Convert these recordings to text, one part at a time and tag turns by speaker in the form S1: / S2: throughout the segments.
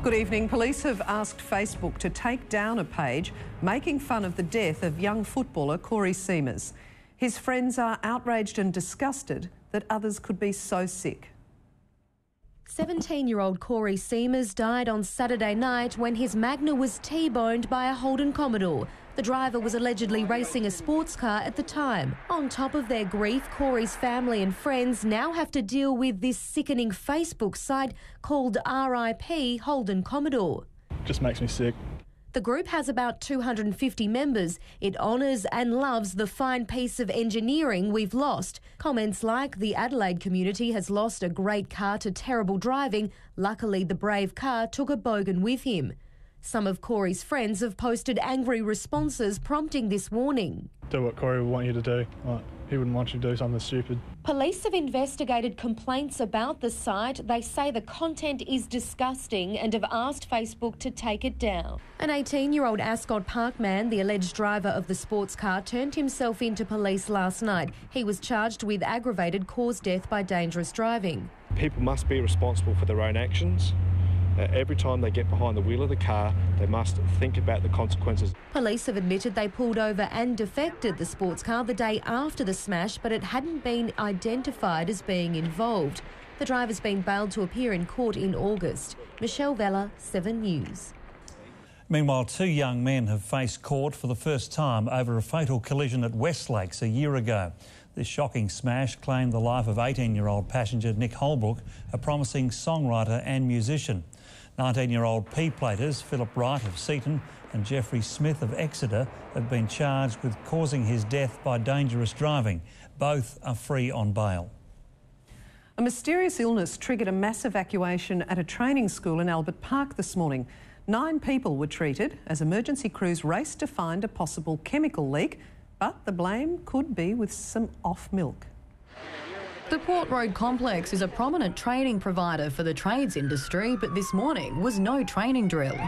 S1: Good evening. Police have asked Facebook to take down a page making fun of the death of young footballer Corey Seamers. His friends are outraged and disgusted that others could be so sick.
S2: 17-year-old Corey Seamers died on Saturday night when his Magna was T-boned by a Holden Commodore. The driver was allegedly racing a sports car at the time. On top of their grief, Corey's family and friends now have to deal with this sickening Facebook site called RIP Holden Commodore.
S3: Just makes me sick.
S2: The group has about 250 members. It honours and loves the fine piece of engineering we've lost. Comments like the Adelaide community has lost a great car to terrible driving. Luckily, the brave car took a bogan with him. Some of Corey's friends have posted angry responses prompting this warning.
S3: Do what Corey would want you to do. He wouldn't want you to do something stupid.
S2: Police have investigated complaints about the site. They say the content is disgusting and have asked Facebook to take it down. An 18-year-old Ascot Park man, the alleged driver of the sports car, turned himself into police last night. He was charged with aggravated cause death by dangerous driving.
S4: People must be responsible for their own actions. Every time they get behind the wheel of the car, they must think about the consequences.
S2: Police have admitted they pulled over and defected the sports car the day after the smash, but it hadn't been identified as being involved. The driver's been bailed to appear in court in August. Michelle Vella, 7 News.
S5: Meanwhile, 2 young men have faced court for the first time over a fatal collision at Westlakes a year ago. This shocking smash claimed the life of 18-year-old passenger Nick Holbrook, a promising songwriter and musician. 19-year-old P-platers Philip Wright of Seaton and Jeffrey Smith of Exeter have been charged with causing his death by dangerous driving. Both are free on bail.
S1: A mysterious illness triggered a mass evacuation at a training school in Albert Park this morning. 9 people were treated as emergency crews raced to find a possible chemical leak, but the blame could be with some off milk.
S6: The Port Road complex is a prominent training provider for the trades industry, but this morning was no training drill.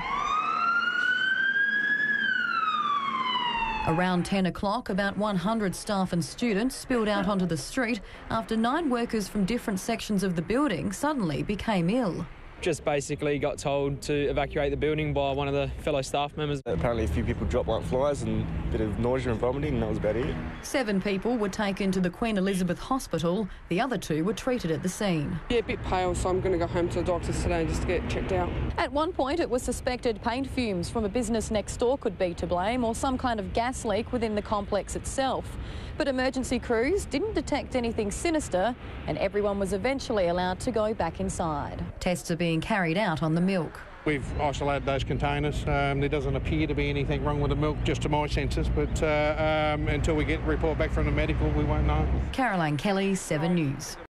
S6: Around 10 o'clock, about 100 staff and students spilled out onto the street after 9 workers from different sections of the building suddenly became ill.
S7: Just basically got told to evacuate the building by one of the fellow staff members.
S4: Apparently a few people dropped like flies and a bit of nausea and vomiting, and that was about it.
S6: 7 people were taken to the Queen Elizabeth Hospital. The other 2 were treated at the scene.
S8: Yeah, a bit pale, so I'm going to go home to the doctors today just to get checked out.
S6: At one point, it was suspected paint fumes from a business next door could be to blame, or some kind of gas leak within the complex itself. But emergency crews didn't detect anything sinister, and everyone was eventually allowed to go back inside. Tests are being carried out on the milk.
S9: We've isolated those containers. There doesn't appear to be anything wrong with the milk, just to my senses, but until we get a report back from the medical, we won't know.
S6: Caroline Kelly, 7 News.